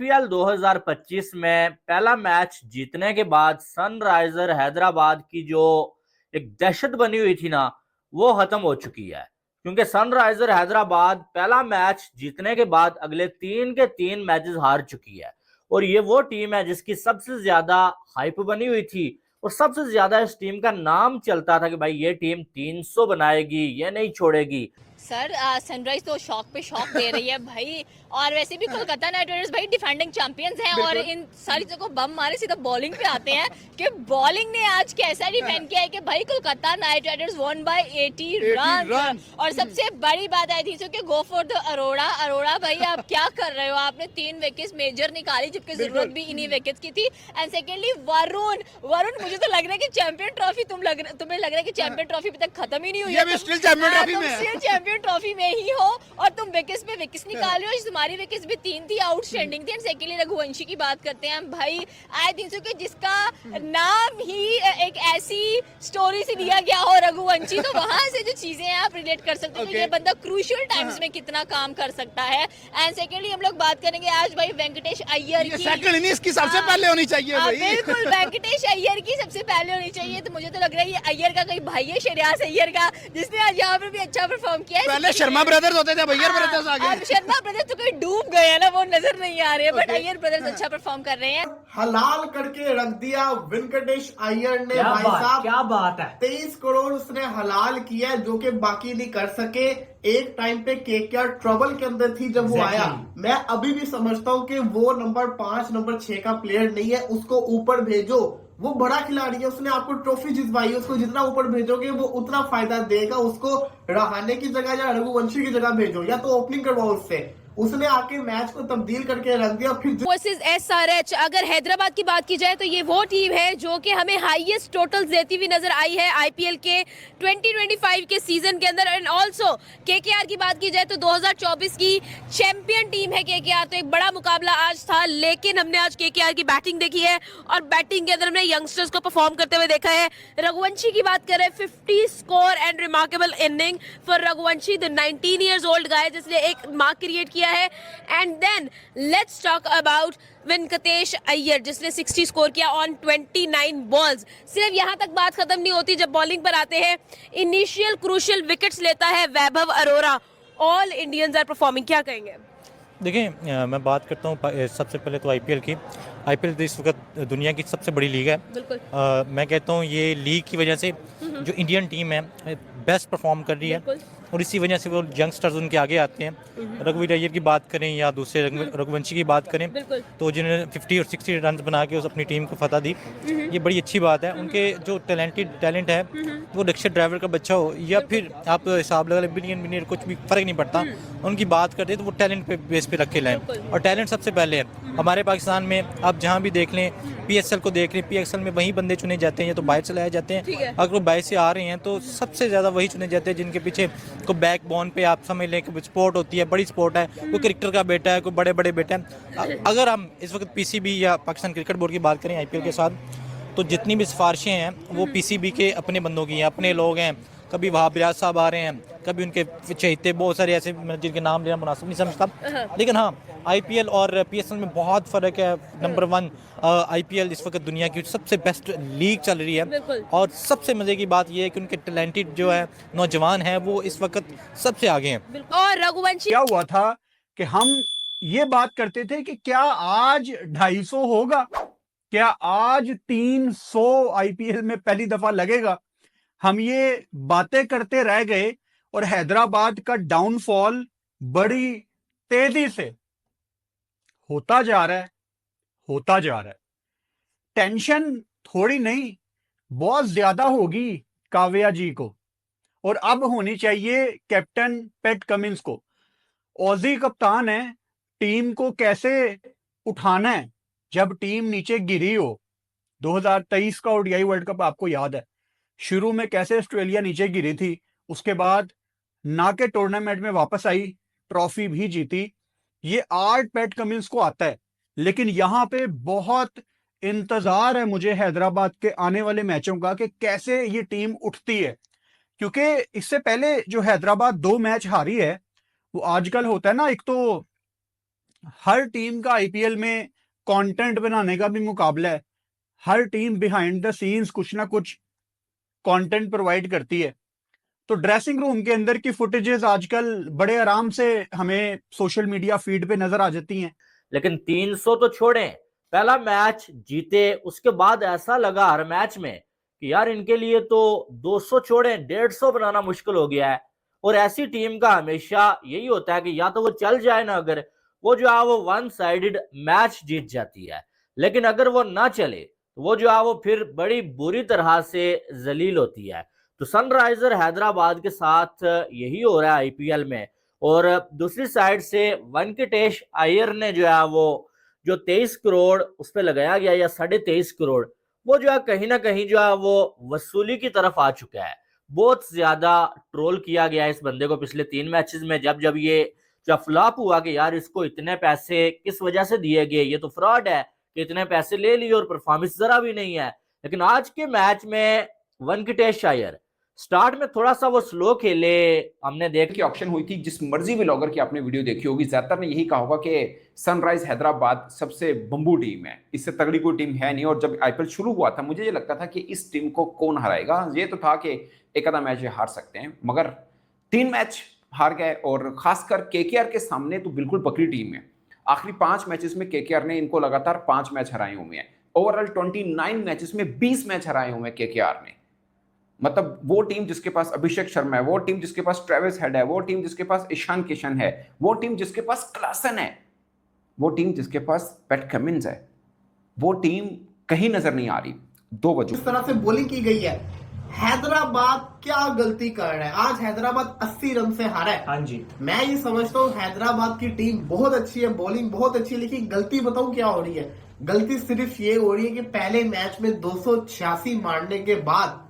IPL 2025 में पहला match जीतने के बाद सनराइजर हैदराबाद की जो एक दहशत बनी हुई थी ना, वो खत्म हो चुकी है। क्योंकि सनराइजर हैदराबाद पहला मैच जीतने के बाद अगले 3 के 3 मैचेस हार चुकी है। और ये वो टीम है जिसकी सबसे ज्यादा हाइप बनी हुई थी और सबसे ज्यादा इस टीम का नाम चलता था कि भाई ये टीम 300 बनाएगी, ये नहीं छोड़ेगी। सर सनराइज तो शॉक पे शॉक दे रही है भाई। और वैसे भी कोलकाता नाइट राइडर्स भाई डिफेंडिंग चैंपियंस हैं और इन सारी चीजों को बम मारे सीधा बॉलिंग पे आते हैं कि बॉलिंग ने आज कैसा डिफेंड किया है कि भाई Kolkata night Riders one by 80 run. और सबसे बड़ी बात आई थी कि गो फॉर द अरोड़ा भाई आप क्या कर रहे हो, आपने 3 विकेट्स मेजर निकाली जबकि जरूरत भी इन्हीं विकेट्स की थी। एंड सेकेंडली वरुण मुझे तो लग रहा है कि चैंपियन ट्रॉफी तुम्हें लग रहा है कि चैंपियन ट्रॉफी अभी तक खत्म ही नहीं हुई है, चैंपियन ट्रॉफी में ही हो और तुम विकेट्स पे विकेट्स निकाल रहे हो। तुम्हारी विकेट्स भी 3 थी, आउटस्टैंडिंग थी। एंड सेकेंडली रघुवंशी की बात करते हैं भाई, आई थिंक सो कि जिसका नाम ही एक ऐसी स्टोरी से दिया गया हो रघुवंशी, तो वहां से जो चीजें हैं आप रिलेट कर सकते हो कि ये बंदा क्रूशियल टाइम्स में कितना काम कर सकता है। एंड सेकेंडली हम लोग बात करेंगे आज भाई वेंकटेश अय्यर की। सेकंड इनिंग्स की सबसे पहले होनी चाहिए भाई। बिल्कुल वेंकटेश अय्यर की सबसे पहले होनी चाहिए। तो मुझे तो लग रहा है ये अय्यर का कोई भाई है, श्रेयस अय्यर का, जिसने आज यहाँ पर भी अच्छा परफॉर्म किया है। पहले शर्मा ब्रदर्स होते थे, अय्यर ब्रदर्स आ गए। शर्मा ब्रदर्स तो कोई डूब गए हैं ना, वो नजर नहीं आ रहे हैं, बट अय्यर ब्रदर्स अच्छा परफॉर्म कर रहे हैं। हलाल करके रख दिया वेंकटेश अय्यर ने भाई साहब, क्या बात है। 23 करोड़ उसने हलाल किया जो कि बाकी नहीं कर सके। एक टाइम पे केकेआर ट्रबल के अंदर थी जब वो आया। मैं अभी भी समझता हूँ कि वो नंबर 5 नंबर 6 का प्लेयर नहीं है, उसको ऊपर भेजो। वो बड़ा खिलाड़ी है, उसने आपको ट्रॉफी जितवाई, उसको जितना ऊपर भेजोगे वो उतना फायदा देगा। उसको रहाने की जगह या रघुवंशी की जगह भेजो या तो ओपनिंग करवाओ उससे। उसने आके मैच को तब्दील करके रख दिया। फिर वर्सेस एसआरएच, अगर हैदराबाद की बात की जाए तो ये वो टीम है जो कि हमें हाईएस्ट टोटल्स देती हुई नजर आई है आईपीएल के 2025 के सीजन के अंदर। एंड ऑल्सो केकेआर की बात की जाए तो 2024 की चैंपियन टीम है केकेआर। तो एक बड़ा मुकाबला आज था, लेकिन हमने आज केकेआर की बैटिंग देखी है और बैटिंग के अंदर हमने यंगस्टर्स को परफॉर्म करते हुए देखा है। रघुवंशी की बात करें, 50 score and remarkable inning for Raghuvanshi, the 19 years old guy जिसने एक मार्क क्रिएट किया है। And then let's talk about Venkatesh Iyer जिसने 60 स्कोर किया ऑन 29 बॉल्स। सिर्फ यहां तक बात खत्म नहीं होती, जब बॉलिंग पर आते हैं इनिशियल क्रूशियल विकेट्स लेता है Vaibhav Arora. All Indians are performing, क्या कहेंगे? देखिए मैं बात करता हूँ सबसे पहले तो आईपीएल की। आईपीएल तो इस वक्त दुनिया की सबसे बड़ी लीग है। बिल्कुल। मैं कहता हूँ ये लीग की वजह से जो इंडियन टीम है बेस्ट परफॉर्म कर रही है और इसी वजह से वो यंगस्टर्स उनके आगे आते हैं। रघुवीर अय्यर की बात करें या दूसरे रघुवंशी की बात करें तो जिन्होंने 50 और 60 रन बना के उस अपनी टीम को फतह दी, ये बड़ी अच्छी बात है। उनके जो टैलेंट है, वो रिक्शा ड्राइवर का बच्चा हो या फिर आप हिसाब लगा बिलियन कुछ भी फर्क नहीं पड़ता। उनकी बात करते तो वो टैलेंट पे बेस पे रखे लाएं और टैलेंट सबसे पहले है। हमारे पाकिस्तान में आप जहाँ भी देख लें, पीएसएल को देख लें, पीएसएल में वही बंदे चुने जाते हैं या तो बाहर से लाए जाते हैं। अगर वो बाहर से आ रहे हैं तो सबसे ज़्यादा वही चुने जाते हैं जिनके पीछे को बैक बोन पे आप समझ लें कि स्पोर्ट होती है, बड़ी स्पोर्ट है, कोई क्रिकेटर का बेटा है, कोई बड़े बड़े बेटा है। अगर हम इस वक्त पीसीबी या पाकिस्तान क्रिकेट बोर्ड की बात करें आईपीएल के साथ, तो जितनी भी सिफारिशें हैं वो पीसीबी के अपने बंदों की हैं, अपने लोग हैं। कभी वहाब रियाज साहब आ रहे हैं, कभी उनके चहेते बहुत सारे ऐसे जिनके नाम लेना मुनासिब नहीं समझता। लेकिन हाँ, आईपीएल और पीएसएल में बहुत फ़र्क है। नंबर 1 आईपीएल इस वक्त दुनिया की सबसे बेस्ट लीग चल रही है और सबसे मज़े की बात यह है कि उनके टैलेंटेड जो है नौजवान हैं वो इस वक्त सबसे आगे हैं। और रघुवंशी, क्या हुआ था कि हम ये बात करते थे कि क्या आज 250 होगा, क्या आज 300 आईपीएल में पहली दफा लगेगा। हम ये बातें करते रह गए और हैदराबाद का डाउनफॉल बड़ी तेजी से होता जा रहा है। टेंशन थोड़ी नहीं, बहुत ज्यादा होगी काव्या जी को और अब होनी चाहिए कैप्टन पैट कमिंस को। ऑजी कप्तान है, टीम को कैसे उठाना है जब टीम नीचे गिरी हो। 2023 का ओडीआई वर्ल्ड कप आपको याद है, शुरू में कैसे ऑस्ट्रेलिया नीचे गिरी थी, उसके बाद ना के टूर्नामेंट में वापस आई, ट्रॉफी भी जीती। ये आर्ट पैट कमिंस को आता है, लेकिन यहां पे बहुत इंतजार है मुझे हैदराबाद के आने वाले मैचों का कि कैसे ये टीम उठती है। क्योंकि इससे पहले जो हैदराबाद 2 मैच हारी है, वो आजकल होता है ना, एक तो हर टीम का आईपीएल में कंटेंट बनाने का भी मुकाबला है। हर टीम बिहाइंड द सीन्स कुछ ना कुछ कंटेंट प्रोवाइड करती है। तो ड्रेसिंग रूम के अंदर की फुटेजेस आजकल बड़े आराम से हमें सोशल मीडिया फीड पे नजर आ जाती हैं। लेकिन 300 तो छोड़ें, पहला मैच जीते उसके बाद ऐसा लगा हर मैच में कि यार इनके लिए तो 200 छोड़ें 150 बनाना मुश्किल हो गया है। और ऐसी टीम का हमेशा यही होता है कि या तो वो चल जाए ना, अगर वो जो है वो वन साइडेड मैच जीत जाती है, लेकिन अगर वो ना चले तो वो जो है वो फिर बड़ी बुरी तरह से जलील होती है। तो सनराइजर हैदराबाद के साथ यही हो रहा है आईपीएल में। और दूसरी साइड से वेंकटेश अय्यर ने जो है वो जो 23 करोड़ उस पर लगाया गया या 23.5 करोड़, वो जो है कहीं ना कहीं जो है वो वसूली की तरफ आ चुका है। बहुत ज्यादा ट्रोल किया गया है इस बंदे को पिछले 3 मैचेस में। जब जब ये जब फ्लॉप हुआ कि यार इसको इतने पैसे किस वजह से दिए गए, ये तो फ्रॉड है कि इतने पैसे ले लिए और परफॉर्मेंस जरा भी नहीं है। लेकिन आज के मैच में वेंकटेश अय्यर स्टार्ट में थोड़ा सा वो स्लो खेले, हमने देखा की ऑक्शन हुई थी। जिस मर्जी व्लॉगर की आपने वीडियो देखी होगी, ज्यादातर ने यही कहा होगा कि सनराइज हैदराबाद सबसे बम्बू टीम है, इससे तगड़ी कोई टीम है नहीं। और जब आईपीएल शुरू हुआ था मुझे ये लगता था कि इस टीम को कौन हराएगा। ये तो था कि एक आधा मैच ये हार सकते हैं, मगर 3 मैच हार गए। और खासकर केकेआर के सामने तो बिल्कुल पकड़ी टीम है। आखिरी 5 मैचेस में केकेआर ने इनको लगातार 5 मैच हराए हुए हैं। ओवरऑल 29 मैचेस में 20 मैच हराए हुए हैं केकेआर ने। मतलब वो टीम जिसके पास अभिषेक शर्मा है, वो टीम जिसके पास ट्रेविस हेड है, वो टीम जिसके पास ईशान किशन है, वो टीम जिसके पास क्लासन है, वो टीम जिसके पास पैट कमिंस है, वो टीम कहीं नजर नहीं आ रही 2 वजह। इस तरह से बॉलिंग की गई है। हैदराबाद क्या गलती कर रहा है? आज हैदराबाद 80 रन से हारा है। हाँ जी, मैं ये समझता हूँ हैदराबाद की टीम बहुत अच्छी है, बॉलिंग बहुत अच्छी है, लेकिन गलती बताऊं क्या हो रही है? गलती सिर्फ ये हो रही है कि पहले मैच में 286 मारने के बाद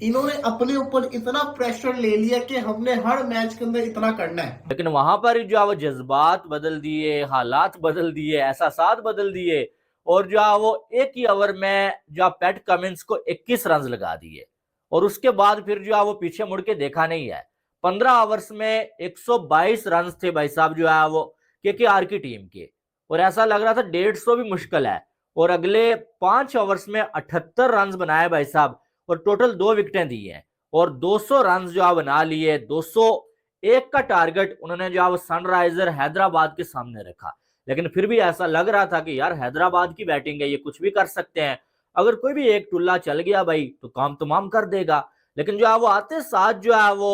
इन्होंने अपने ऊपर इतना प्रेशर ले लिया कि हमने हर मैच के अंदर इतना करना है। लेकिन वहां पर जो है वो जज्बात बदल दिए, हालात बदल दिए, एहसासात बदल दिए और जो है वो एक ही ओवर में जो पैट कमिंस को 21 रन लगा दिए। और उसके बाद फिर जो है वो पीछे मुड़ के देखा नहीं है। 15 ओवर्स में 122 रन थे भाई साहब जो है वो केकेआर की टीम के, और ऐसा लग रहा था 150 भी मुश्किल है। और अगले 5 ओवर्स में 78 रन बनाए भाई साहब, और टोटल 2 विकेटें दी हैं और 200 रन जो है बना लिए। 201 का टारगेट उन्होंने जो है वो सनराइजर हैदराबाद के सामने रखा। लेकिन फिर भी ऐसा लग रहा था कि यार हैदराबाद की बैटिंग है, ये कुछ भी कर सकते हैं, अगर कोई भी एक टुल्ला चल गया भाई तो काम तमाम कर देगा। लेकिन जो है वो आते साथ जो है वो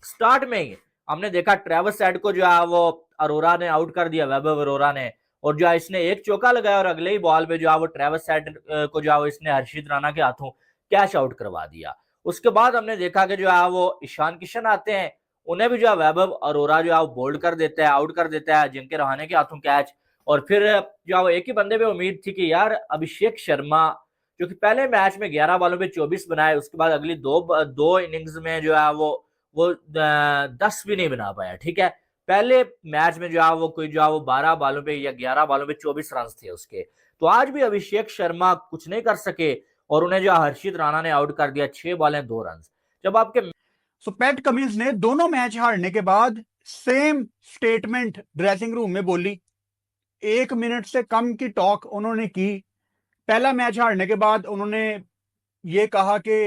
स्टार्ट में ही हमने देखा ट्रेविस हेड को जो है वो अरोरा ने आउट कर दिया, वैभव अरोरा ने, और जो है इसने एक चौका लगाया और अगले ही बॉल पे जो है वो ट्रेविस हेड को जो है वो इसने हर्षित राणा के हाथों कैश आउट करवा दिया। उसके बाद हमने देखा कि जो है वो ईशान किशन आते हैं, उन्हें भी जो है वैभव अरोरा जो है वो बोल्ड कर देता है, आउट कर देता है, जिनके रहाने के हाथों कैच। और फिर जो है वो एक ही बंदे पे उम्मीद थी कि यार अभिषेक शर्मा जो कि पहले मैच में 11 बॉलों पे 24 बनाए, उसके बाद अगली दो इनिंग्स में जो है वो 10 भी नहीं बना पाया। ठीक है, पहले मैच में जो है वो कोई जो है वो 12 बॉलों पे या 11 बॉलों पे 24 रन थे उसके। तो आज भी अभिषेक शर्मा कुछ नहीं कर सके और उन्हें जो हर्षित राणा ने आउट कर दिया, 6 बॉलें 2 रन। जब आपके सो पैट कमिंस ने दोनों मैच हारने के बाद सेम स्टेटमेंट ड्रेसिंग रूम में बोली। 1 मिनट से कम की टॉक उन्होंने की। पहला मैच हारने के बाद उन्होंने ये कहा कि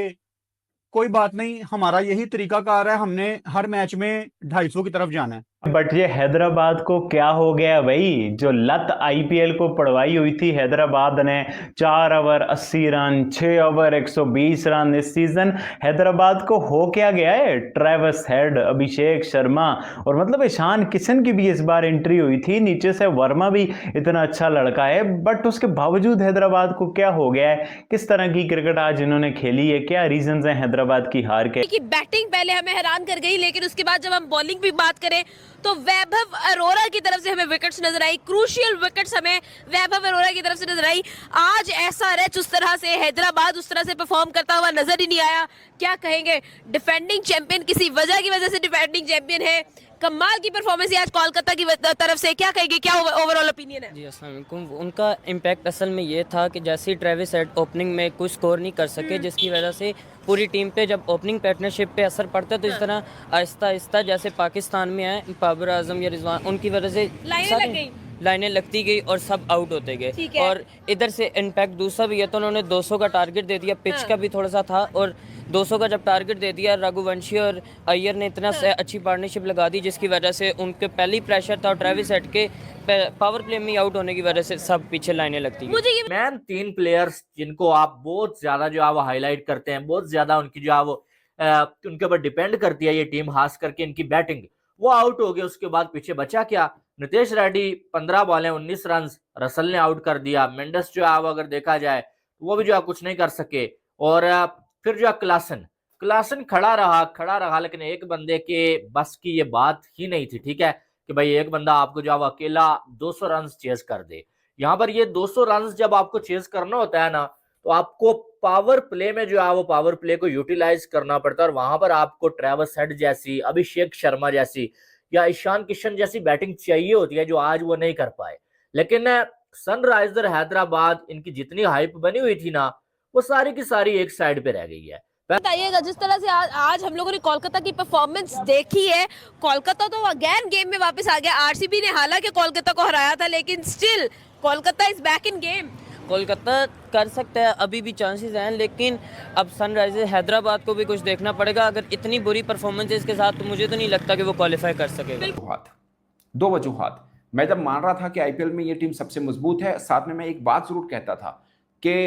कोई बात नहीं, हमारा यही तरीकाकार है, हमने हर मैच में 250 की तरफ जाना है। बट ये हैदराबाद को क्या हो गया भाई? जो लत आईपीएल को पड़वाई हुई थी हैदराबाद ने, 4 ओवर 80 रन, 6 ओवर 120 रन, इस सीजन हैदराबाद को हो क्या गया है? ट्रेविस हेड, अभिषेक शर्मा और मतलब ईशान किशन की भी इस बार एंट्री हुई थी। नीचे से वर्मा भी इतना अच्छा लड़का है, बट उसके बावजूद हैदराबाद को क्या हो गया है? किस तरह की क्रिकेट आज इन्होंने खेली है? क्या रीजंस हैं हैदराबाद की हार के? कि बैटिंग पहले हमें हैरान कर गई, लेकिन उसके बाद जब हम बॉलिंग भी बात करें तो वैभव अरोरा की तरफ से हमें विकेट्स नजर आई, क्रूशियल विकेट्स हमें वैभव अरोरा की तरफ से नजर आई। आज ऐसा रैच उस तरह से हैदराबाद उस तरह से परफॉर्म करता हुआ नजर ही नहीं आया। क्या कहेंगे, डिफेंडिंग चैंपियन किसी वजह से डिफेंडिंग चैंपियन है। कमाल की परफॉर्मेंस आज कोलकाता की तरफ से, क्या कहेंगे, क्या ओवरऑल ओपिनियन है? जी अस्सलाम वालेकुम। उनका इम्पैक्ट असल में ये था कि जैसे ही ट्रेविस हेड ओपनिंग में कुछ स्कोर नहीं कर सके, जिसकी वजह से पूरी टीम पे जब ओपनिंग पार्टनरशिप पे असर पड़ता है तो इस तरह आहिस्ता आहिस्ता जैसे पाकिस्तान में है बाबर आजम या रिजवान, उनकी वजह से लाइनें लग गई। लाइनें लगती गई और सब आउट होते गए। ठीक है। और इधर से इम्पैक्ट दूसरा भी है, तो उन्होंने 200 का टारगेट दे दिया, पिच का भी थोड़ा सा था, और 200 का जब टारगेट दे दिया, रघुवंशी और अय्यर ने इतना अच्छी पार्टनरशिप लगा दी जिसकी वजह से उनके पहली प्रेशर था, और ट्रेविस हेड के पावर प्ले में आउट होने की वजह से सब पीछे लाइनें लगती गई। मुझे ये मैन 3 प्लेयर्स जिनको आप बहुत ज्यादा जो है वो हाईलाइट करते हैं, बहुत ज्यादा उनकी जो है वो उनके ऊपर डिपेंड करती है ये टीम, खास करके इनकी बैटिंग, वो आउट हो गए। उसके बाद पीछे बचा क्या? नितेश रेड्डी 15 बॉलें 19 रन, रसल ने आउट कर दिया। मेंडस जो है वो अगर देखा जाए वो भी जो है कुछ नहीं कर सके। और फिर जो है क्लासन खड़ा रहा, लेकिन एक बंदे के बस की ये बात ही नहीं थी, ठीक है, कि भाई एक बंदा आपको जो है अकेला 200 रन चेज कर दे। यहाँ पर ये 200 रन जब आपको चेज करना होता है ना, तो आपको पावर प्ले में जो है वो पावर प्ले को यूटिलाइज करना पड़ता है, और वहां पर आपको ट्रेविस हेड जैसी, अभिषेक शर्मा जैसी या ईशान किशन जैसी बैटिंग चाहिए होती है, जो आज वो नहीं कर पाए। लेकिन सनराइजर हैदराबाद, इनकी जितनी हाइप बनी हुई थी ना, वो सारी की सारी एक साइड पे रह गई है। बताइएगा, जिस तरह से आज हम लोगों ने कोलकाता की परफॉर्मेंस देखी है, कोलकाता तो अगेन गेम में वापस आ गया। आरसीबी ने हालांकि कोलकाता को हराया था, लेकिन still Kolkata is back in game. Kolkata कर सकता है, अभी भी चांसेस हैं, लेकिन अब सनराइजर्स हैदराबाद को भी कुछ देखना पड़ेगा। अगर इतनी बुरी परफॉर्मेंस इसके साथ, तो मुझे तो नहीं लगता कि वो क्वालिफाई कर सकेगा। दो वजूहात। मैं जब मान रहा था कि आईपीएल में ये टीम सबसे मजबूत है, साथ में मैं एक बात जरूर कहता था कि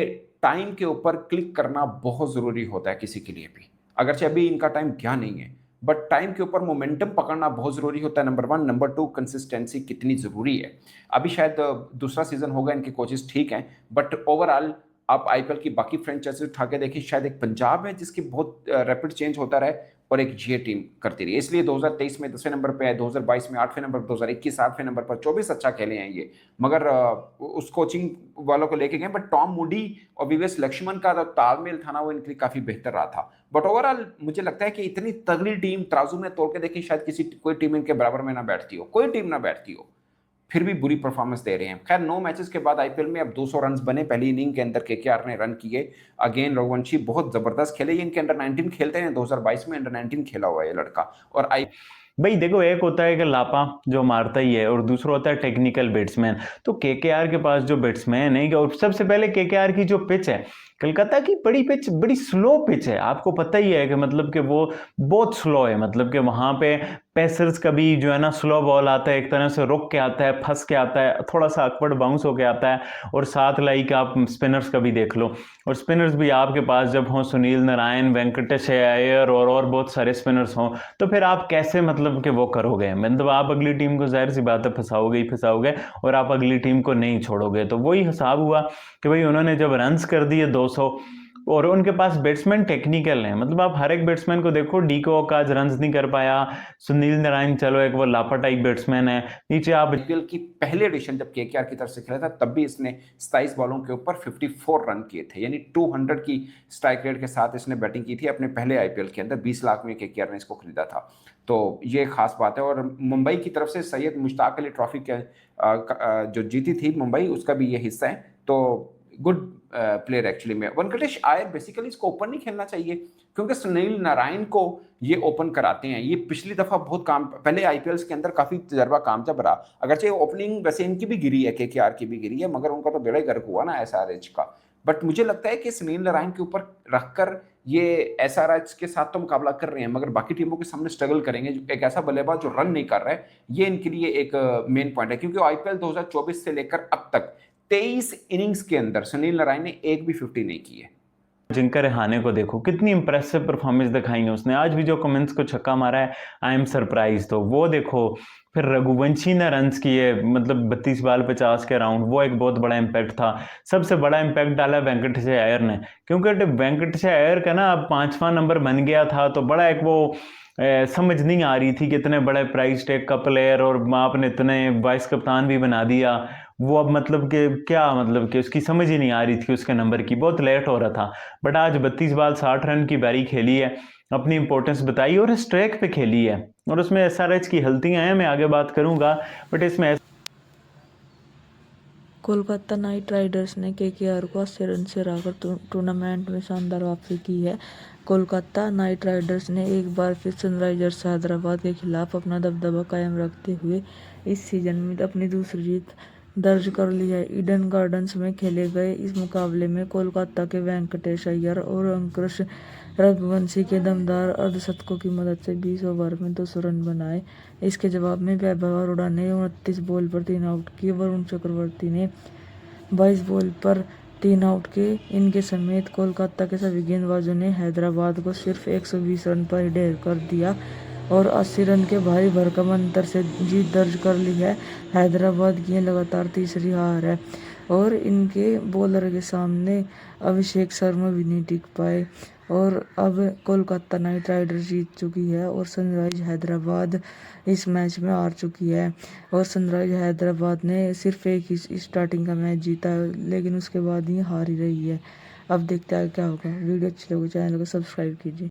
टाइम के ऊपर क्लिक करना बहुत जरूरी होता है किसी के लिए भी। अगरचे अभी इनका टाइम क्या नहीं है, बट टाइम के ऊपर मोमेंटम पकड़ना बहुत जरूरी होता है, नंबर 1। नंबर 2, कंसिस्टेंसी कितनी जरूरी है। अभी शायद दूसरा सीजन होगा, इनके कोचेस ठीक हैं, बट ओवरऑल आप आईपीएल की बाकी फ्रेंचाइजी उठा के देखिए, शायद एक पंजाब है जिसकी बहुत रैपिड चेंज होता रहे, और एक ये टीम करती रही। इसलिए 2023 में 10वें नंबर पे है, 2022 में 8वें नंबर पर, 2021 8वें नंबर पर, 24 अच्छा खेले हैं ये, मगर उस कोचिंग वालों को लेके गए। बट टॉम मूडी और वीवीएस लक्ष्मण का जो तालमेल था ना, वो इनके लिए काफी बेहतर रहा था। बट ओवरऑल मुझे लगता है कि इतनी तगड़ी टीम तराजू में तोड़ के देखी, शायद कोई टीम इनके बराबर में ना बैठती हो, कोई टीम ना बैठती हो, फिर भी बुरी परफॉर्मेंस दे रहे हैं। खैर 9 मैचेस के बाद आईपीएल में अब 200 रन बने। पहली इनिंग के अंदर केकेआर ने रन किए। अगेन रघुवंशी बहुत जबरदस्त खेले। ये इनके अंडर 19 खेलते हैं, 2022 में अंडर 19 खेला हुआ है ये लड़का। और भाई देखो, एक होता है कि लापा जो मारता ही है, और दूसरा होता है टेक्निकल बैट्समैन। तो केकेआर के पास जो बैट्समैन है, और सबसे पहले केकेआर की जो पिच है, कलकत्ता की बड़ी पिच, बड़ी स्लो पिच है। आपको पता ही है कि मतलब कि वो बहुत स्लो है, मतलब कि वहां पे पेसर्स कभी जो है ना स्लो बॉल आता है, एक तरह से रुक के आता है, फंस के आता है, थोड़ा सा अकवर्ड बाउंस होके आता है, और साथ लाइक आप स्पिनर्स का भी देख लो, और स्पिनर्स भी आपके पास जब हों, सुनील नारायण, वेंकटेश अय्यर और बहुत सारे स्पिनर्स हों, तो फिर आप कैसे मतलब कि वो करोगे, मतलब आप अगली टीम को जाहिर सी बात है फंसाओगे ही फंसाओगे, और आप अगली टीम को नहीं छोड़ोगे। तो वही हिसाब हुआ कि भाई उन्होंने जब रन्स कर दिए 200, और उनके पास बैट्समैन टेक्निकल हैं। मतलब आप हर एक बैट्समैन को देखो, डी कॉक आज रन्स नहीं कर पाया, सुनील नारायण चलो एक वो लापा टाइप बैट्समैन है। नीचे आप आईपीएल की पहली एडिशन जब केकेआर की तरफ से खेला था, तब भी इसने 27 बॉलों के ऊपर 54 रन किए थे, यानी 200 की स्ट्राइक रेट के साथ इसने बैटिंग की थी अपने पहले आईपीएल के अंदर। 20 लाख में केकेआर ने इसको खरीदा था, तो ये खास बात है। और मुंबई की तरफ से सैयद मुश्ताक अली ट्रॉफी के जो जीती थी मुंबई, उसका भी ये हिस्सा है। तो गुड प्लेयर एक्चुअली में। वेंकटेश अय्यर बेसिकली इसको ओपन नहीं खेलना चाहिए, क्योंकि सुनील नारायण को ये ओपन कराते हैं। ये पिछली दफा बहुत काम, पहले आईपीएल्स के अंदर काफी तजर्बा कामयाब रहा। अगरचे ओपनिंग वैसे इनकी भी गिरी है, केकेआर की भी गिरी है, मगर उनका तो बेड़ा गर्क हुआ ना एसआरएच का। बट मुझे लगता है कि सुनील नारायण के ऊपर रखकर ये एसआरएच के साथ तो मुकाबला कर रहे हैं, मगर बाकी टीमों के सामने स्ट्रगल करेंगे। एक ऐसा बल्लेबाज जो रन नहीं कर रहा है, ये इनके लिए एक मेन पॉइंट है, क्योंकि आईपीएल 2024 से लेकर अब तक 23 इनिंग्स के अंदर सुनील नारायण ने एक भी 50 नहीं की है। जिनका रेहाने को देखो, कितनी इंप्रेसिव परफॉर्मेंस दिखाई है उसने। आज भी जो कमेंट्स को छक्का मारा है, आई एम सरप्राइज, तो वो देखो। फिर रघुवंशी ने रन्स किए, मतलब 32 बॉल 50 के राउंड, वो एक बहुत बड़ा इंपैक्ट था। सबसे बड़ा इंपैक्ट डाला वेंकटेश अय्यर ने, क्योंकि वेंकटेश अय्यर का ना अब 5वां नंबर बन गया था, तो बड़ा एक वो समझ नहीं आ रही थी कि इतने बड़े प्राइस टैग का प्लेयर, और आपने इतने वाइस कप्तान भी बना दिया। वो अब मतलब कि क्या, मतलब कि उसकी समझ ही नहीं आ रही थी उसके नंबर की, बहुत लेट हो रहा था। बट आज 32 बॉल 60 रन की बारी खेली है, अपनी इंपॉर्टेंस बताई, और इस ट्रैक पे खेली है। और उसमें एसआरएच की गलतियां हैं, मैं आगे बात करूंगा, बट इसमें कोलकाता नाइट राइडर्स ने केकेआर को 80 रन से हराकर टूर्नामेंट में शानदार वापसी की है। कोलकाता नाइट राइडर्स ने एक बार फिर सनराइजर्स हैदराबाद के खिलाफ अपना दबदबा कायम रखते हुए इस सीजन में अपनी दूसरी जीत दर्ज कर ली है। ईडन गार्डन्स में खेले गए इस मुकाबले में कोलकाता के वेंकटेश अय्यर और अंकुश रघुवंशी के दमदार अर्धशतकों की मदद से 20 ओवर में 200 रन बनाए। इसके जवाब में वैभव अरोड़ा ने 29 बॉल पर 3 आउट किए। वरुण चक्रवर्ती ने 22 बॉल पर 3 आउट किए। इनके समेत कोलकाता के सभी गेंदबाजों ने हैदराबाद को सिर्फ 120 रन पर ही ढेर कर दिया और 80 रन के भारी भरकम अंतर से जीत दर्ज कर ली है। हैदराबाद की लगातार तीसरी हार है और इनके बॉलर के सामने अभिषेक शर्मा भी नहीं टिक पाए और अब कोलकाता नाइट राइडर्स जीत चुकी है और सनराइज हैदराबाद इस मैच में हार चुकी है। और सनराइज हैदराबाद ने सिर्फ एक ही स्टार्टिंग का मैच जीता है, लेकिन उसके बाद ही हार ही रही है। अब देखते हैं क्या होगा। वीडियो अच्छी लगे चैनल को सब्सक्राइब कीजिए।